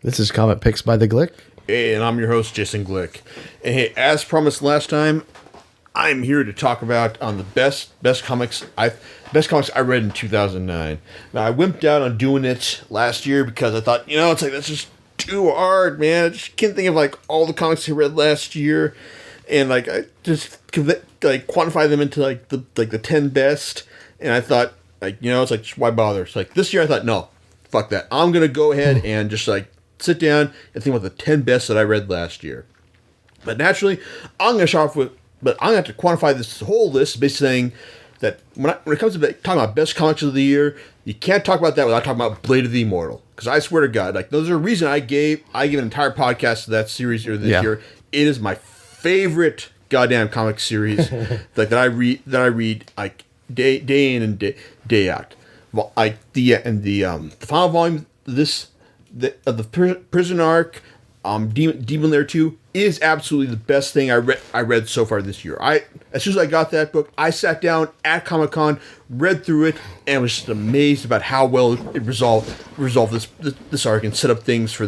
This is Comic Picks by the Glick. Hey, and I'm your host, Jason Glick. And hey, as promised last time, I'm here to talk about the best comics I read in 2009. Now, I wimped out on doing it last year because I thought, it's like that's just too hard, man. I just can't think of like all the comics I read last year, and like I just quantify them into like the 10 best. And I thought, it's like why bother? It's like this year I thought, no, fuck that. I'm gonna go ahead and just like sit down and think about the 10 best that I read last year. But naturally, I'm gonna start off with. But I'm going to have to quantify this whole list, basically saying that when it comes to talking about best comics of the year, you can't talk about that without talking about Blade of the Immortal. Because I swear to God, like there's a reason I gave an entire podcast to that series this year. It is my favorite goddamn comic series that I read like day in and day out. Well, the final volume of the prison arc. Demon Lair 2 is absolutely the best thing I read so far this year. As soon as I got that book, I sat down at Comic-Con, read through it, and was just amazed about how well it resolved this arc and set up things for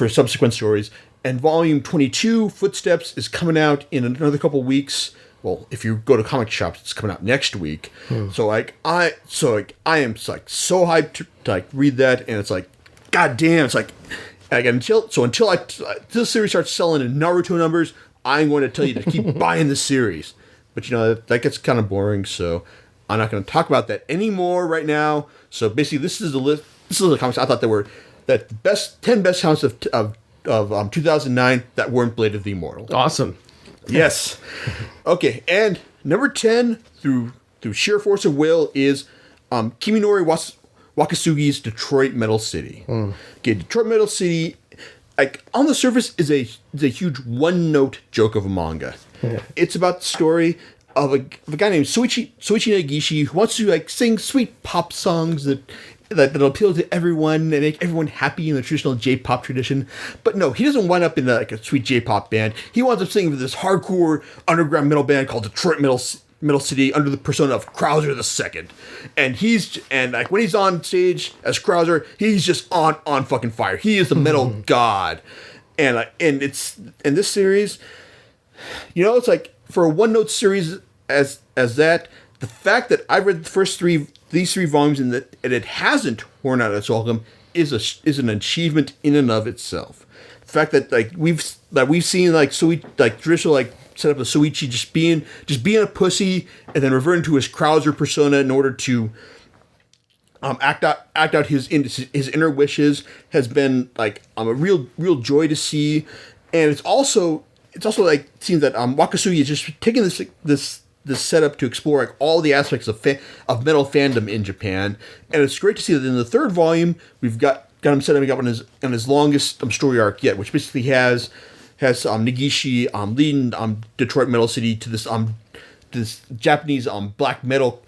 subsequent stories. And Volume 22, Footsteps, is coming out in another couple weeks. Well, if you go to comic shops, it's coming out next week. So I am like so hyped to read that, and it's like, God damn! It's like until this series starts selling in Naruto numbers, I'm going to tell you to keep buying the series. But that gets kind of boring, so I'm not going to talk about that anymore right now. So basically, this is the list. This is the comics I thought the 10 best comics of 2009 that weren't Blade of the Immortal. Awesome. Yes. Okay, and number 10 through sheer force of will is Kiminori Wakasugi's Detroit Metal City. Okay, Detroit Metal City, like on the surface, is a huge one-note joke of a manga. Yeah. It's about the story of a guy named Soichi Negishi who wants to sing sweet pop songs that'll appeal to everyone and make everyone happy in the traditional J-pop tradition. But no, he doesn't wind up in a sweet J-pop band. He winds up singing with this hardcore underground metal band called Detroit Metal City under the persona of Krauser II. And when he's on stage as Krauser, he's just on fucking fire. He is the metal god. And this series, it's like for a one-note series as that, the fact that I've read these three volumes and it hasn't worn out its welcome is an achievement in and of itself. The fact that we've seen traditional set up a Soichi just being a pussy and then reverting to his Krauser persona in order to act out his inner wishes has been a real joy to see. And it's also seems that Wakasugi is just taking this setup to explore all the aspects of metal fandom in Japan. And it's great to see that in the third volume we've got him set up on his longest story arc yet, which basically has Negishi leading Detroit Metal City to this Japanese black metal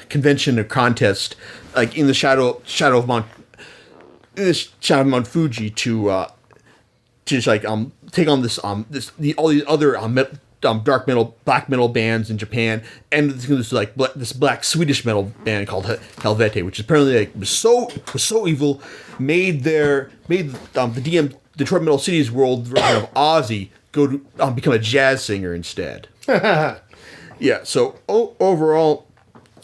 convention or contest, in the shadow of Mount Fuji to just take on all these other dark metal, black metal bands in Japan, and this black Swedish metal band called Helvete, which apparently was so evil, made the DM Detroit Metal City's world version of Ozzy go to become a jazz singer instead. Yeah, so overall,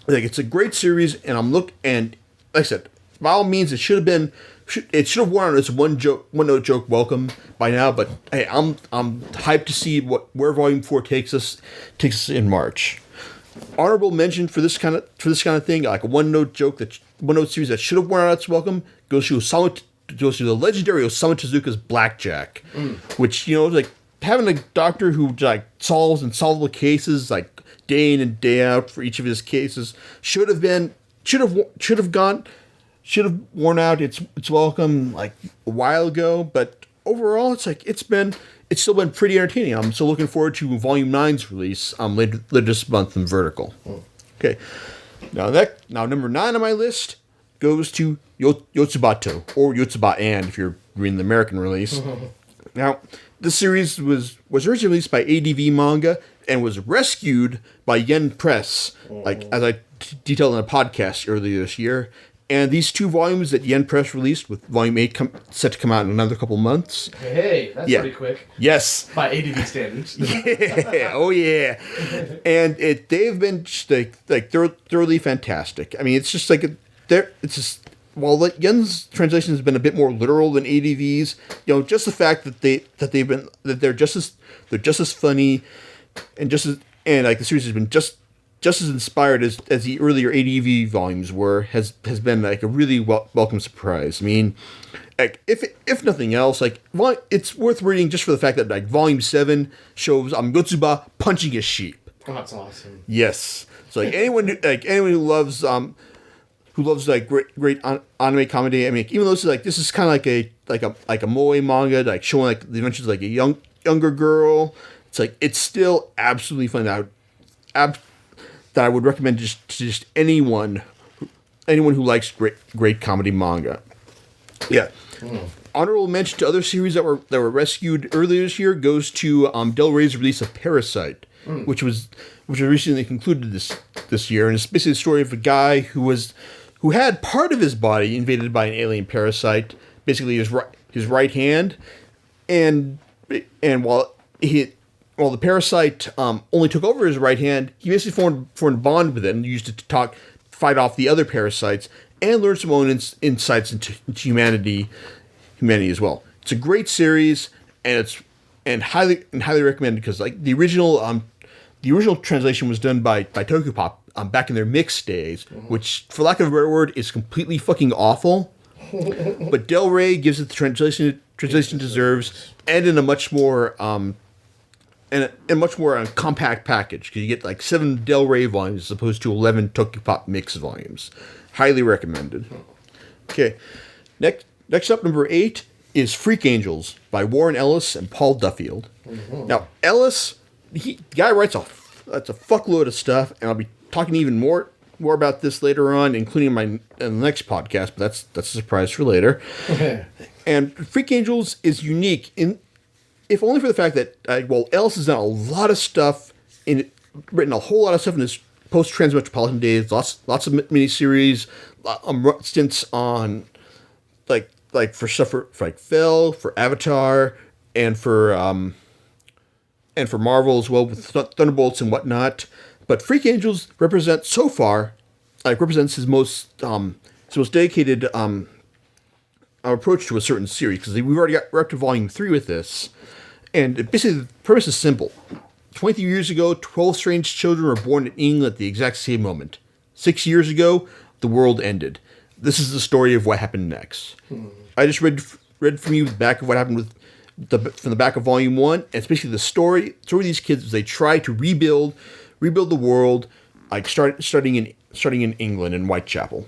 it's a great series, and like I said, by all means, it should have worn out its one note joke welcome by now. But hey, I'm hyped to see where Volume 4 takes us in March. Honorable mention for this kind of thing, like a one note series that should have worn out its welcome, goes to the legendary Osamu Tezuka's Blackjack, which having a doctor who solves unsolvable cases day in and day out for each of his cases should have worn out its welcome a while ago. But overall, it's still been pretty entertaining. I'm still looking forward to Volume 9's release later this month in Vertical. Okay, now number 9 on my list goes to Yotsubato, or Yotsuba-and if you're reading the American release. Now, this series was originally released by ADV Manga and was rescued by Yen Press, as I detailed in a podcast earlier this year. And these 2 volumes that Yen Press released, with volume 8 set to come out in another couple months. Hey, that's pretty quick. Yes. By ADV standards. Yeah. Oh, yeah. And they've been just thoroughly fantastic. I mean, it's just like, it's just, while Yen's translation has been a bit more literal than ADV's, just the fact that they're just as funny and like the series has been just as inspired as the earlier ADV volumes were, has been like a really welcome surprise. I mean, like if nothing else, like it's worth reading just for the fact that like volume 7 shows Gotsuba punching a sheep. Oh, that's awesome. Yes. So like anyone who loves like great anime comedy. I mean, even though this is kind of like a moe manga, like showing like the adventures of like a younger girl. It's still absolutely fun. That I would recommend to just anyone who likes great comedy manga. Yeah. Honorable mention to other series that were rescued earlier this year goes to Del Rey's release of Parasite, which was recently concluded this year, and it's basically the story of a guy who had part of his body invaded by an alien parasite, basically his right hand, and while the parasite only took over his right hand, he basically formed a bond with it and used it to fight off the other parasites and learn some own insights into humanity as well. It's a great series, and highly recommended because like the original translation was done by Tokyopop back in their mix days, which, for lack of a better word, is completely fucking awful. But Del Rey gives it the translation deserves, and in a much more compact package, because you get like 7 Del Rey volumes as opposed to 11 Tokyopop mix volumes. Highly recommended. Okay, next up, number 8 is Freak Angels by Warren Ellis and Paul Duffield. Now, Ellis, the guy writes that's a fuckload of stuff, and I'll be talking even more about this later on, including in the next podcast, but that's a surprise for later. And Freak Angels is unique if only for the fact that Ellis has done a lot of stuff written a whole lot of stuff in his post-Transmetropolitan days, lots of miniseries, stints on like for stuff for like Fell, for Avatar, and for Marvel as well with Thunderbolts and whatnot. But Freak Angels represents his most dedicated approach to a certain series, because we're up to volume 3 with this. And basically, the premise is simple. 23 years ago, 12 strange children were born in England at the exact same moment. 6 years ago, the world ended. This is the story of what happened next. I just read from you the back of what happened from the back of volume 1. And it's basically the story of these kids as they try to rebuild the world, like starting in England in Whitechapel.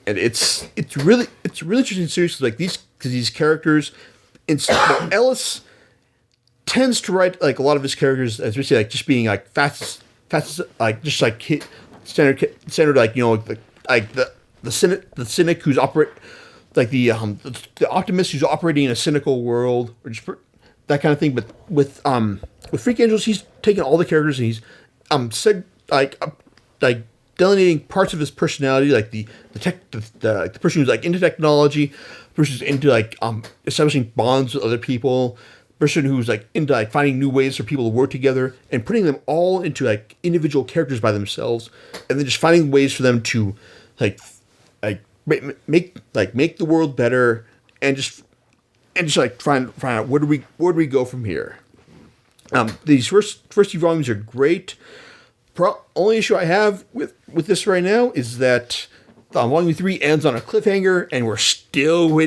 And it's really interesting series, because these characters, Ellis tends to write like a lot of his characters as we say, like just being like fast, like just like standard like the cynic who's like the optimist who's operating in a cynical world, or just that kind of thing. But with Freak Angels, he's taken all the characters and he's said like delineating parts of his personality, like the person who's like into technology, the person who's into like establishing bonds with other people, person who's like into like finding new ways for people to work together, and putting them all into like individual characters by themselves, and then just finding ways for them to make the world better, and just like find out where do we go from here. These first few volumes are great. Only issue I have with this right now is that volume 3 ends on a cliffhanger, and we're still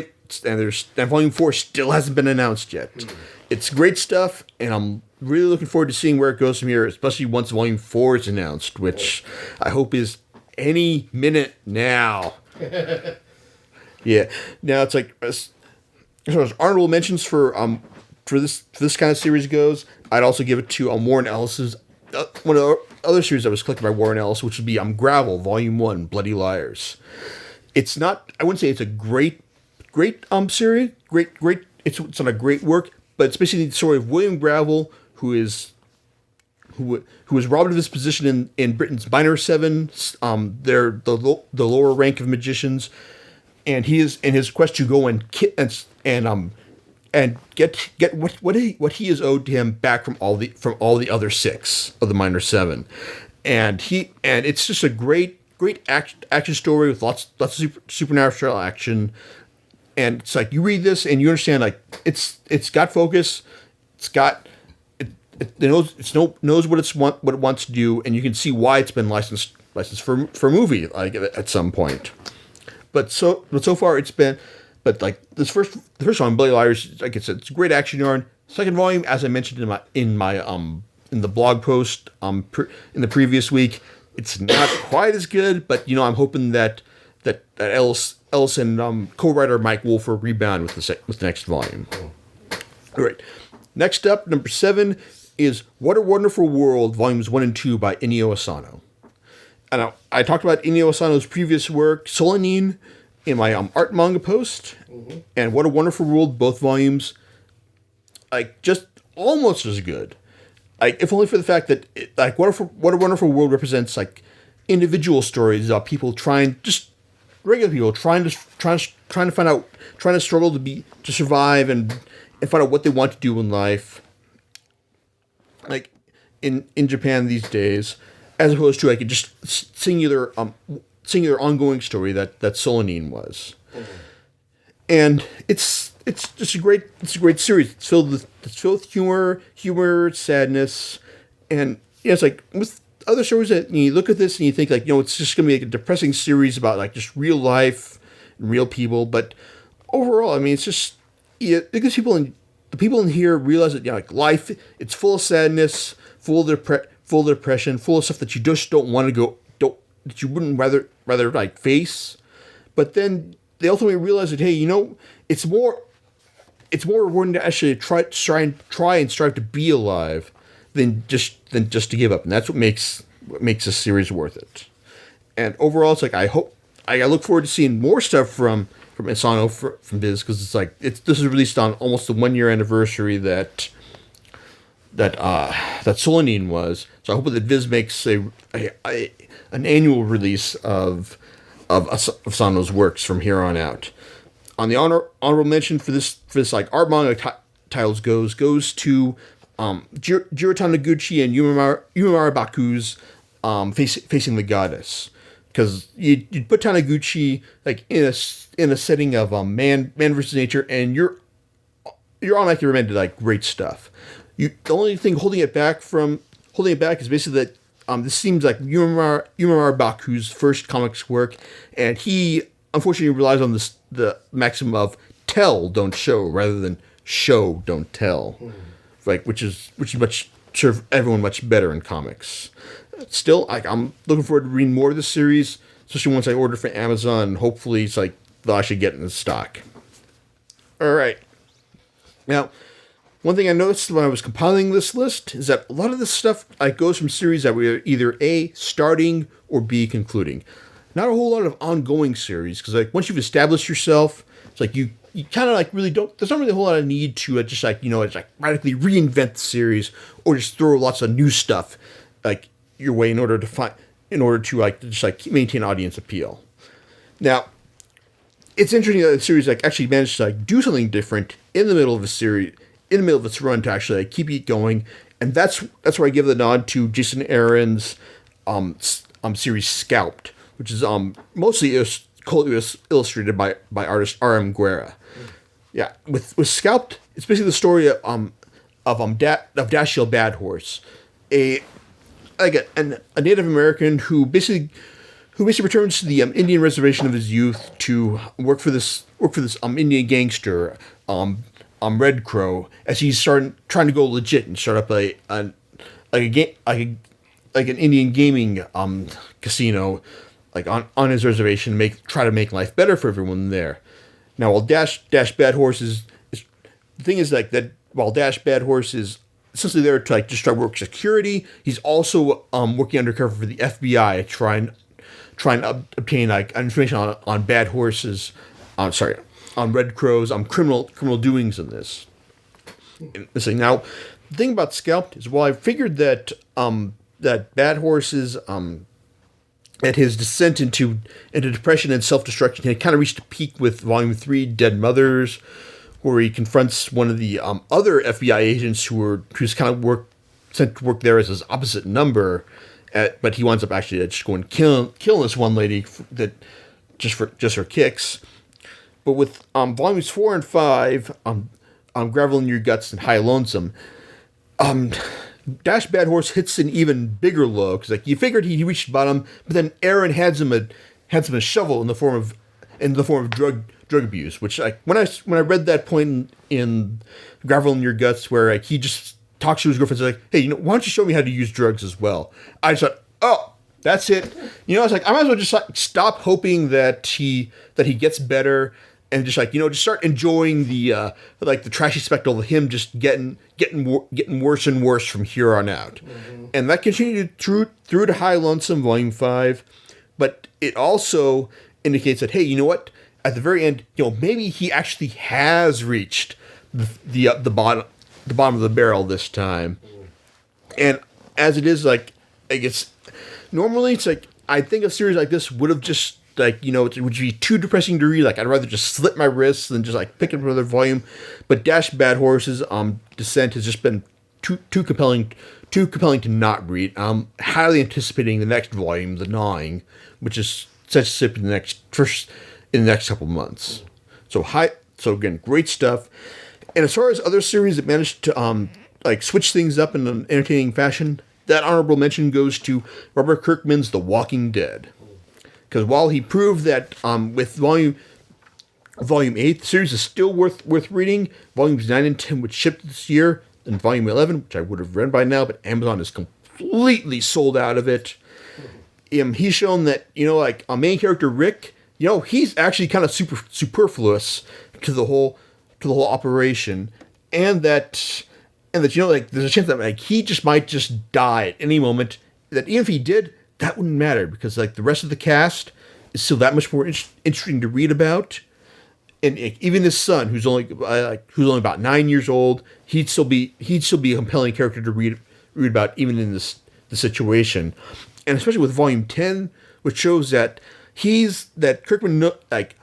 and volume 4 still hasn't been announced yet. It's great stuff, and I'm really looking forward to seeing where it goes from here, especially once volume 4 is announced, which I hope is any minute now. Yeah. Now it's like as far as honorable mentions for this kind of series goes, I'd also give it to Warren Ellis's one of the other series that was collected by Warren Ellis, which would be Gravel Volume 1, Bloody Liars. It's not, I wouldn't say it's a great series, it's not a great work, but it's basically the story of William Gravel, who is who was robbed of his position in Britain's Minor Seven. They're the lower rank of magicians, and he is in his quest to go and get what he is owed to him back from all the other six of the Minor Seven, and it's just a great action story with lots of supernatural action, and it's like you read this and you understand like it's got focus, it knows what it wants to do, and you can see why it's been licensed for a movie like at some point. But so far it's been, but like the first one, Bloody Liars, like I said, it's a great action yarn. Second volume, as I mentioned in the blog post in the previous week, it's not quite as good, but I'm hoping that Ellis and co-writer Mike Wolf will rebound with the next volume. All right, next up, number 7 is What a Wonderful World, volumes 1 and 2 by Inio Asano. And I talked about Inio Asano's previous work, Solanine, in my art manga post, and What a Wonderful World, both volumes, like just almost as good. Like if only for the fact that What a Wonderful World represents like individual stories of regular people trying to find out, trying to struggle to survive and find out what they want to do in life. Like in Japan these days, as opposed to like just singular ongoing story that Solanine was. And it's just a great series. It's filled with humor, sadness, and it's like with other stories that you look at this and you think like it's just gonna be like a depressing series about like just real life and real people. But overall, I mean, it's just because the people in here realize that like life, it's full of sadness, full of depression, full of stuff that you just don't want to that you wouldn't rather like face. But then they ultimately realize that hey, it's more rewarding to actually try and strive to be alive than just to give up, and that's what makes this series worth it. And overall, it's like I look forward to seeing more stuff from Asano from Viz, because it's like this is released on almost the 1 year anniversary that Solanine was. So I hope that Viz makes an annual release of Asano's works from here on out. On the honorable mention for this like art manga titles goes to Jiro Taniguchi and Yumamara Baku's Facing the Goddess, because you'd put Taniguchi like in a setting of man versus nature, and you're automatically reminded like great stuff. The only thing holding it back is basically that this seems like Yumamara Baku's first comics work, and he unfortunately relies on the maxim of tell, don't show, rather than show, don't tell, like which is much serve everyone much better in comics. Still, I'm looking forward to reading more of this series, especially once I order from Amazon. And hopefully, it's like they'll actually get in the stock. All right. Now, one thing I noticed when I was compiling this list is that a lot of this stuff goes from series that were either A, starting, or B, concluding. Not a whole lot of ongoing series, because like once you've established yourself, it's like you kind of like really don't. There's not really a whole lot of need to just like it's like radically reinvent the series or just throw lots of new stuff like your way in order to like just like maintain audience appeal. Now, it's interesting that the series like actually managed to like do something different in the middle of a series, in the middle of its run, to actually like keep it going, and that's where I give the nod to Jason Aaron's series Scalped, which is mostly illustrated by artist R.M. Guerra. Yeah, with Scalped, it's basically the story of Dashiell Badhorse, a Native American who basically returns to the Indian reservation of his youth to work for this Indian gangster, Red Crow, as he's trying to go legit and start up an Indian gaming casino like on his reservation, try to make life better for everyone there. Now, while Dash Badhorse is the thing is like that, while Dash Badhorse is essentially there to like just try to work security, he's also working undercover for the FBI, trying to obtain like information on Badhorse's on Red Crow's criminal doings in this. Now, the thing about Scalped is, well, I figured that that Bad Horse's at his descent into depression and self-destruction, he kind of reached a peak with Volume 3, Dead Mothers, where he confronts one of the other FBI agents who's kind of sent to work there as his opposite number, but he winds up actually just going killing this one lady that just for kicks. But with volumes 4 and 5, Gravel in Your Guts and High Lonesome, Dash Bad Horse hits an even bigger low, because like you figured he reached the bottom, but then Aaron hands him a shovel in the form of drug abuse, which like when I read that point in Gravel in Your Guts, where like he just talks to his girlfriend, like, hey, why don't you show me how to use drugs as well? I just thought, oh, that's it. I was like, I might as well just like stop hoping that he gets better, and just like just start enjoying the the trashy spectacle of him just getting worse and worse from here on out. Mm-hmm. And that continued through to High Lonesome Volume 5, but it also indicates that, hey, you know what? At the very end, maybe he actually has reached the bottom of the barrel this time. And as it is, like, I guess normally it's like, I think a series like this would have just like, it would be too depressing to read. Like, I'd rather just slit my wrists than just like pick up another volume. But Dash Bad Horse's descent has just been too compelling to not read. I'm highly anticipating the next volume, The Gnawing, which is set to ship in the next couple months. So again, great stuff. And as far as other series that managed to switch things up in an entertaining fashion, that honorable mention goes to Robert Kirkman's The Walking Dead. Because while he proved that with volume 8, the series is still worth reading, volumes 9 and 10 would ship this year, and volume 11, which I would have read by now, but Amazon is completely sold out of it. He's shown that, like a main character, Rick, he's actually kind of superfluous to the whole operation, and that there's a chance that like he just might just die at any moment. That even if he did, that wouldn't matter, because like the rest of the cast is still that much more interesting to read about, and even his son, who's only about 9 years old, he'd still be a compelling character to read about even in the situation, and especially with volume 10, which shows that Kirkman, like,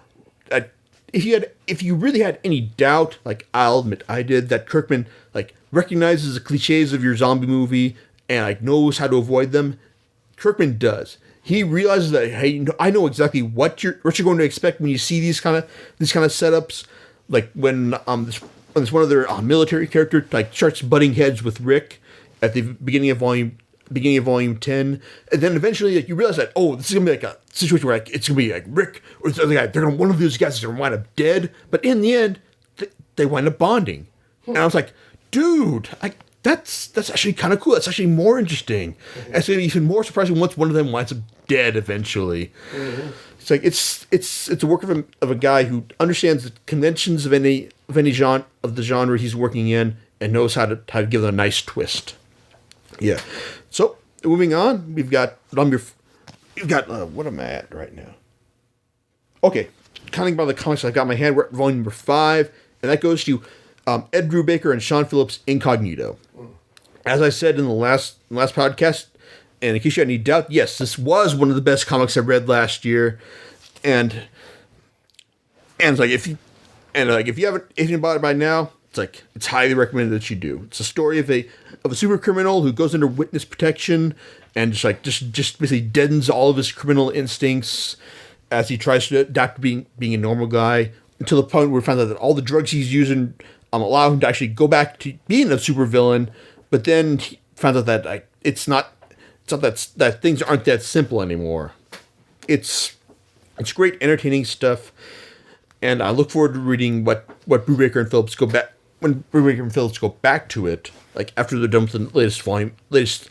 if you really had any doubt, like I'll admit I did, that Kirkman like recognizes the cliches of your zombie movie and like knows how to avoid them. Kirkman does. He realizes that, hey, I know exactly what you're going to expect when you see these kind of setups. Like when this one other military character like starts butting heads with Rick at the beginning of volume 10, and then eventually like you realize that, oh, this is gonna be like a situation where like it's gonna be like Rick or the other guy. One of those guys is gonna wind up dead, but in the end, they wind up bonding. And I was like, dude, that's actually kind of cool. That's actually more interesting. Mm-hmm. It's gonna be even more surprising once one of them winds up dead eventually. Mm-hmm. It's like it's a work of a guy who understands the conventions of any genre of the genre he's working in and knows how to give it a nice twist. Yeah. So moving on, we've got what am I at right now? Okay, counting by the comics I got in my hand, we're at volume number 5, and that goes to Ed Brubaker and Sean Phillips' Incognito. As I said in the last podcast, and in case you had any doubt, yes, this was one of the best comics I read last year, and it's like if you haven't anything about it by now, it's highly recommended that you do. It's a story of a super criminal who goes under witness protection and just basically deadens all of his criminal instincts as he tries to adapt to being a normal guy, until the point where we find out that all the drugs he's using allow him to actually go back to being a supervillain. But then he finds out that it's not that things aren't that simple anymore. It's great, entertaining stuff, and I look forward to reading what Brubaker and Phillips go back to it, like after they're done with the latest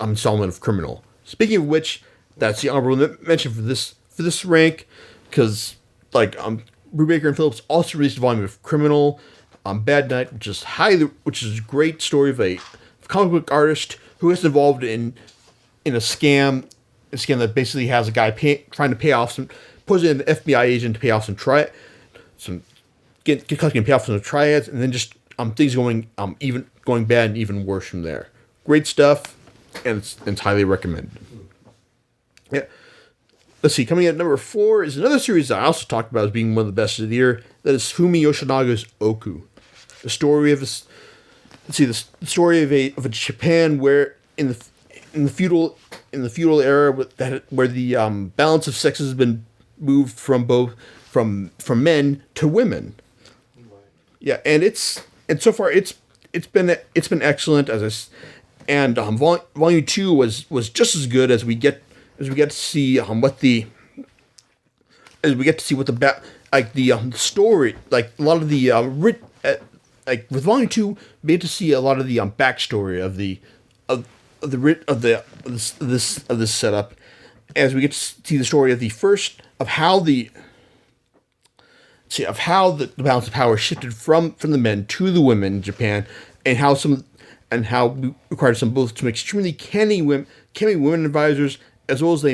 installment of Criminal. Speaking of which, that's the honorable mention for this rank, because Brubaker and Phillips also released a volume of Criminal, Bad Night, which is a great story of a comic book artist who gets involved in a scam that basically has a guy trying to pay off puts in an FBI agent to pay off collecting payoffs from the triads, and then just things going bad and even worse from there. Great stuff, and it's highly recommended. Yeah. Let's see. Coming at number 4 is another series that I also talked about as being one of the best of the year. That is Fumi Yoshinaga's Oku, the story of the story of a Japan where in the feudal era where the balance of sexes has been moved from men to women. Yeah, and so far it's been excellent volume 2 was just as good as we get to see what the story, like a lot of the like with volume 2 we get to see a lot of the backstory of this setup, as we get to see the story of how the balance of power shifted from the men to the women in Japan, and how we required some extremely canny women advisors, as well as a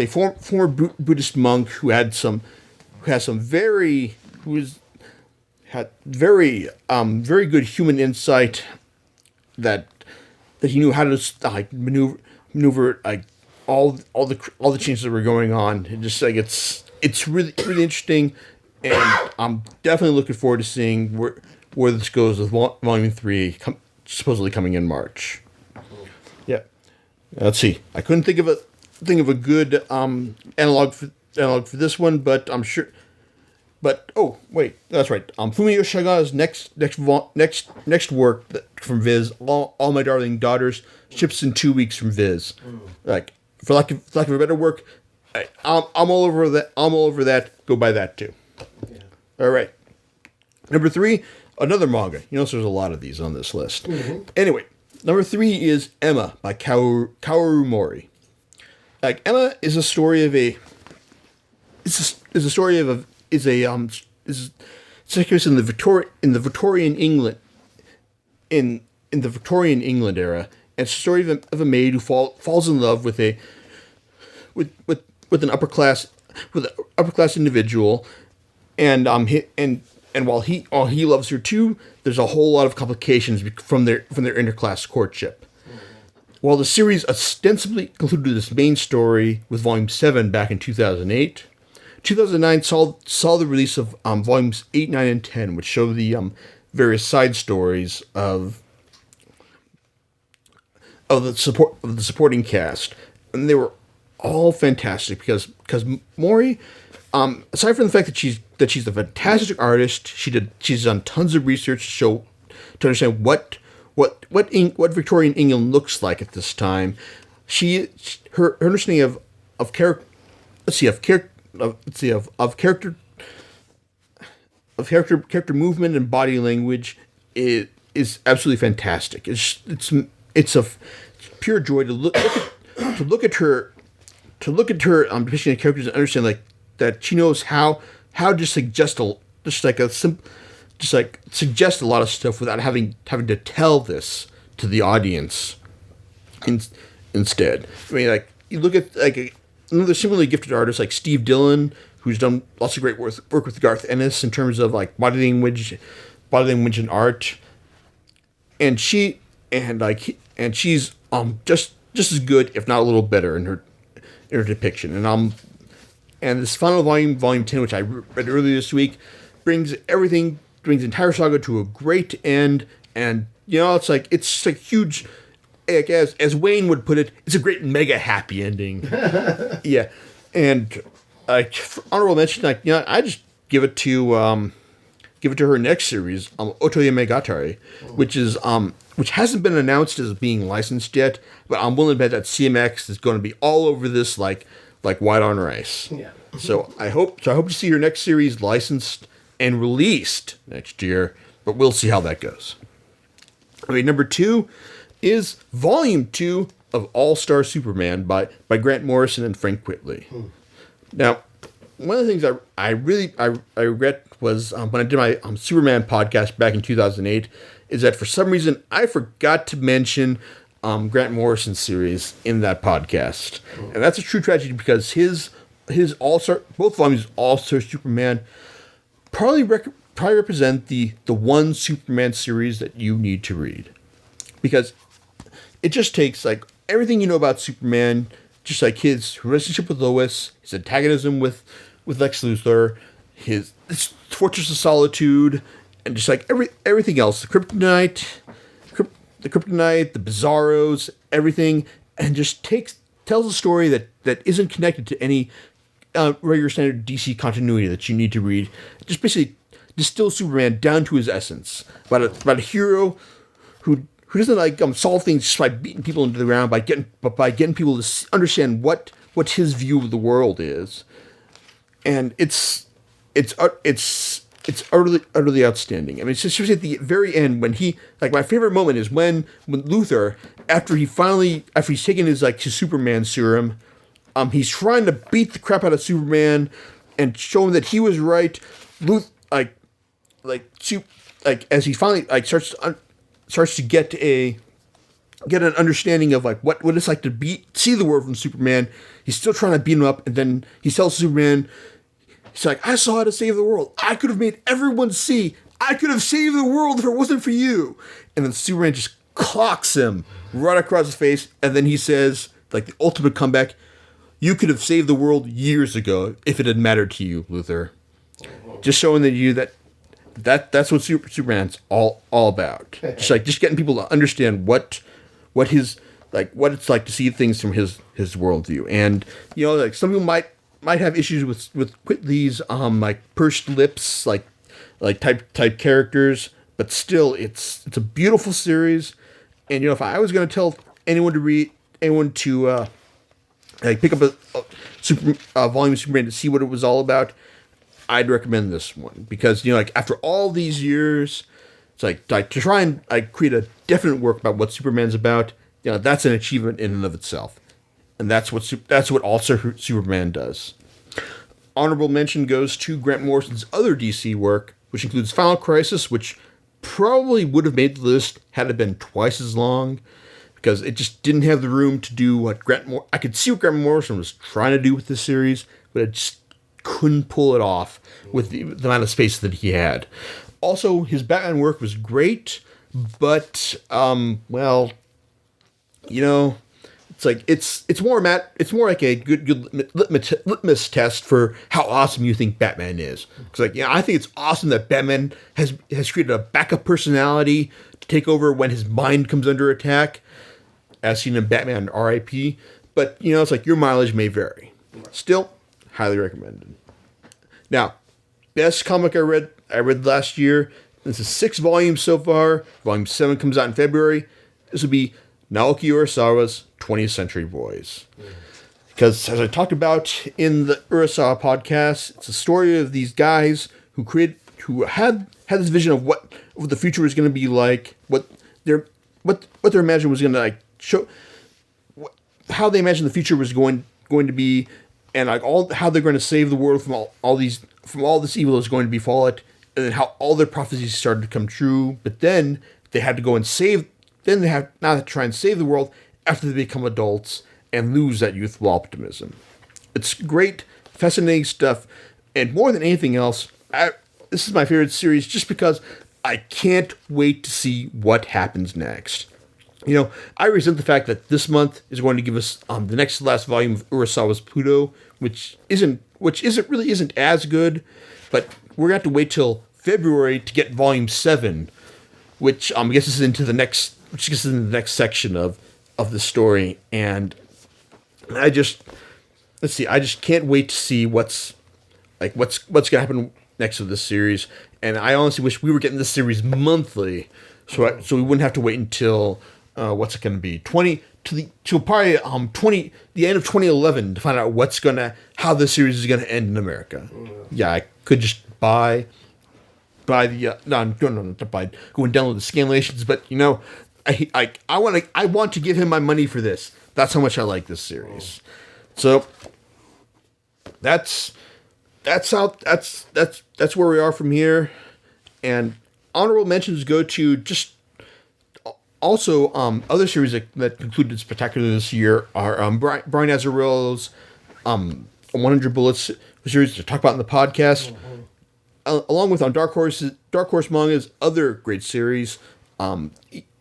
former Buddhist monk who had very good human insight, that he knew how to maneuver all the changes that were going on. It just it's really interesting, and I'm definitely looking forward to seeing where this goes with volume 3 supposedly coming in March. Yeah. Let's see. I couldn't think of a good analog for this one, but I'm sure. But oh wait, that's right. Fumi Yoshigaga's next work from Viz, All My Darling Daughters, ships in 2 weeks from Viz. Like for lack of a better work, I'm all over that. I'm all over that. Go buy that too. Yeah. All right. Number 3, another manga. You know, so there's a lot of these on this list. Mm-hmm. Anyway, number 3 is Emma by Kaoru Mori. Like Emma is a story of a. It's in the Victorian England, in the Victorian England era, and it's a story of a maid who falls in love with an upper class individual, and while he loves her too, there's a whole lot of complications from their interclass courtship. While the series ostensibly concluded this main story with Volume 7 back in 2008, 2009 saw the release of Volumes 8, 9, and 10, which show the various side stories of the supporting cast, and they were all fantastic because Mori, aside from the fact that she's a fantastic artist, she's done tons of research to understand what Victorian England looks like at this time. Her understanding of character movement and body language is absolutely fantastic. It's a pure joy to look at her depiction of characters and understand that she knows how to suggest a lot of stuff without having to tell this to the audience. Instead, I mean, you look at another similarly gifted artist like Steve Dillon, who's done lots of great work with Garth Ennis in terms of body language and art, and she's just as good, if not a little better, in her depiction. And this final volume 10, which I read earlier this week, brings the entire saga to a great end, and it's huge. As Wayne would put it, it's a great mega happy ending. Yeah, and for honorable mention, I just give it to her next series, Otoye Megatari, which hasn't been announced as being licensed yet, but I'm willing to bet that CMX is going to be all over this like white on rice. Yeah. So I hope to see her next series licensed and released next year, but we'll see how that goes. Okay, number 2 is Volume 2 of All-Star Superman by Grant Morrison and Frank Quitely. Now, one of the things I regret was when I did my Superman podcast back in 2008, is that for some reason I forgot to mention Grant Morrison's series in that podcast. And that's a true tragedy, because his All-Star, both volumes of All-Star Superman, probably probably represent the one Superman series that you need to read, because it just takes like everything you know about Superman, just like his relationship with Lois, his antagonism with Lex Luthor, his Fortress of Solitude, and just like everything else, the kryptonite, the Bizarros, everything, and just tells a story that isn't connected to any regular standard DC continuity that you need to read. Just basically distills Superman down to his essence, about a hero who doesn't like solve things just by beating people into the ground, by getting people to understand what his view of the world is, and it's utterly outstanding. I mean, it's especially at the very end when he, like, my favorite moment is when Luthor, after he's taken his Superman serum, he's trying to beat the crap out of Superman and show him that he was right. As he finally starts to get an understanding of what it's like to see the world from Superman. He's still trying to beat him up, and then he tells Superman, he's like, I saw how to save the world. I could have made everyone see. I could have saved the world if it wasn't for you. And then Superman just clocks him right across his face, and then he says, like the ultimate comeback, you could have saved the world years ago if it had mattered to you, Luthor. Just showing that's what Superman's all about. Just getting people to understand what it's like to see things from his worldview. And some people might have issues with these pursed lips type characters, but still it's a beautiful series. And if I was going to tell anyone to pick up a volume of Superman to see what it was all about, I'd recommend this one, because after all these years, it's like to try and create a definite work about what Superman's about. That's an achievement in and of itself, and that's what all Superman does. Honorable mention goes to Grant Morrison's other DC work, which includes Final Crisis, which probably would have made the list had it been twice as long, because it just didn't have the room to do what I could see what Grant Morrison was trying to do with this series, but it just couldn't pull it off with the amount of space that he had. Also, his Batman work was great, but it's more like a good litmus test for how awesome you think Batman is. Because I think it's awesome that Batman has created a backup personality to take over when his mind comes under attack, as seen in Batman R.I.P. But it's like your mileage may vary. Still, highly recommended. Now, best comic I read last year. This is 6 volumes so far. Volume 7 comes out in February. This will be Naoki Urasawa's 20th Century Boys. Because, as I talked about in the Urasawa podcast, it's a story of these guys who had this vision of what the future was going to be like, what their imagination was going to show, how they imagined the future was going to be, and how they're going to save the world from all this evil that's going to befall it, and then how all their prophecies started to come true. But then they had to go and save. Then they have now to try and save the world after they become adults and lose that youthful optimism. It's great, fascinating stuff, and more than anything else, this is my favorite series just because I can't wait to see what happens next. I resent the fact that this month is going to give us the next to last volume of Urasawa's Pluto, which isn't as good, but we're gonna have to wait till February to get volume 7, which I guess is into the next section of the story, and I just can't wait to see what's gonna happen next with this series. And I honestly wish we were getting this series monthly, so we wouldn't have to wait until what's it going to be? The end of 2011 to find out how this series is gonna end in America. Yeah, I could just buy the not buy, go and download the scanlations, but I want to give him my money for this. That's how much I like this series. So that's where we are from here. And honorable mentions go to just also other series that concluded spectacularly this year are Brian Azzarello's 100 Bullets series to talk about in the podcast. along with Dark Horse Manga's other great series,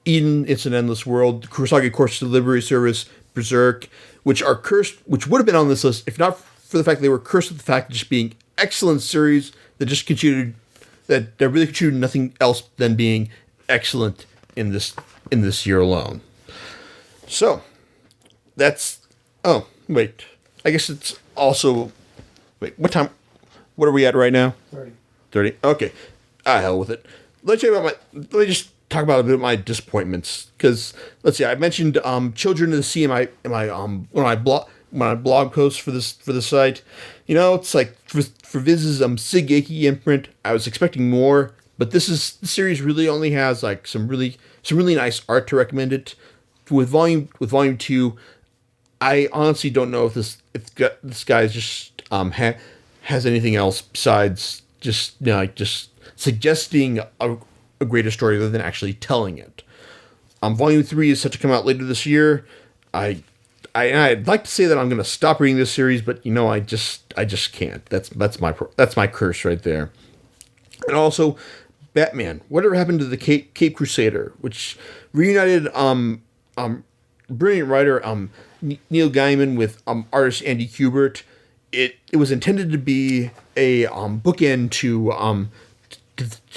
Eden, It's an Endless World, Kurosagi Course Delivery Service, Berserk, which would have been on this list if not for the fact that they were cursed with the fact of just being excellent series that just continued, that really contributed nothing else than being excellent in this year alone. So, that's... Oh, wait. I guess it's also... Wait, what time... What are we at right now? 30. 30? Okay. Hell with it. Let me just talk about a bit of my disappointments. Because, let's see, I mentioned Children of the Sea in one of my blog posts for the site. You know, it's like, for Viz's Sigeki imprint, I was expecting more. But the series really only has like some really nice art to recommend it. With volume 2, I honestly don't know if this guy just has anything else besides just suggesting a greater story rather than actually telling it. Volume 3 is set to come out later this year. I'd like to say that I'm going to stop reading this series, but you know, I just can't. That's my curse right there. And also, Batman. Whatever happened to the Cape Crusader, which reunited brilliant writer Neil Gaiman with artist Andy Kubert. It was intended to be a bookend to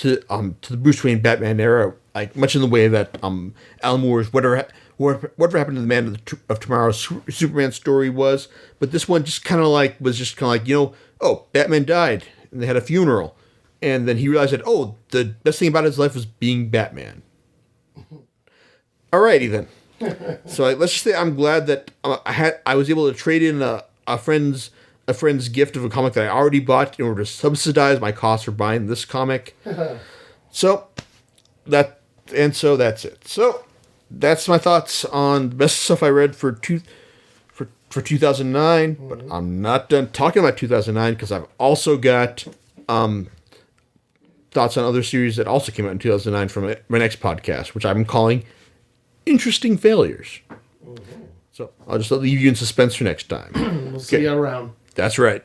the Bruce Wayne Batman era, like much in the way that Alan Moore's Whatever Happened to the Man of Tomorrow's Superman story was. But this one was just kind of like, Batman died and they had a funeral. And then he realized that, the best thing about his life was being Batman. Alrighty then. So let's just say I'm glad that I was able to trade in a friend's gift of a comic that I already bought in order to subsidize my cost for buying this comic. So that's it. So that's my thoughts on the best stuff I read for 2009. But I'm not done talking about 2009 because I've also got thoughts on other series that also came out in 2009 from my next podcast, which I'm calling Interesting Failures. So I'll just leave you in suspense for next time. We'll see you around. That's right.